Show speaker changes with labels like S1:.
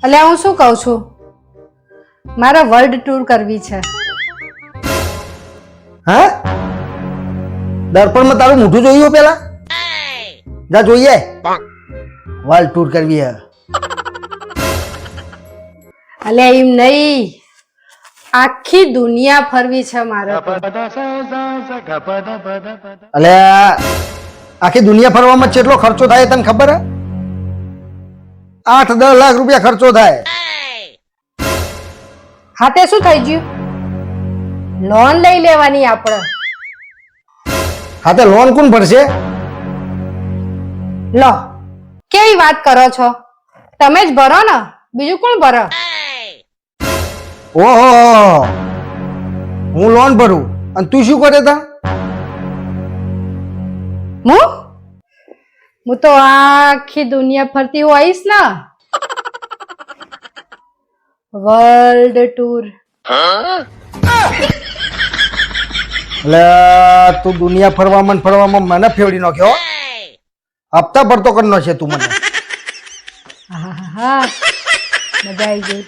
S1: એટલે હું શું કહું છું, મારે વર્લ્ડ ટૂર કરવી છે.
S2: હા, દર્પણમાં તારું મોઢું જોયું પેલા? જા જોઈએ. વર્લ્ડ ટૂર કરવી હે.
S1: એટલે એમ નહીં, આખી દુનિયા ફરવી છે મારે તો.
S2: એટલે આખી દુનિયા ફરવામાં કેટલો ખર્ચો થાય તને ખબર હે? 8-10 લાખ રૂપિયા ખર્ચો થાય.
S1: હા તે શું થઈ ગયું? લોન લઈ લેવાની આપણે.
S2: હા તે લોન કોણ ભરશે?
S1: લો, કેવી વાત કરો છો? તમે જ ભરો ને, બીજું કોણ ભરો?
S2: ઓહો, હું લોન ભરું અને તું શું કરે તા?
S1: હું તો આખી દુનિયા ફરતી હોઈશ ને. World tour.
S2: એટલે તું દુનિયા ફરવામાં મને ફેવડી નાખ્યો. હપ્તા ભરતો કરી નાખે તું મને.
S1: હા, મજા આવી ગઈ.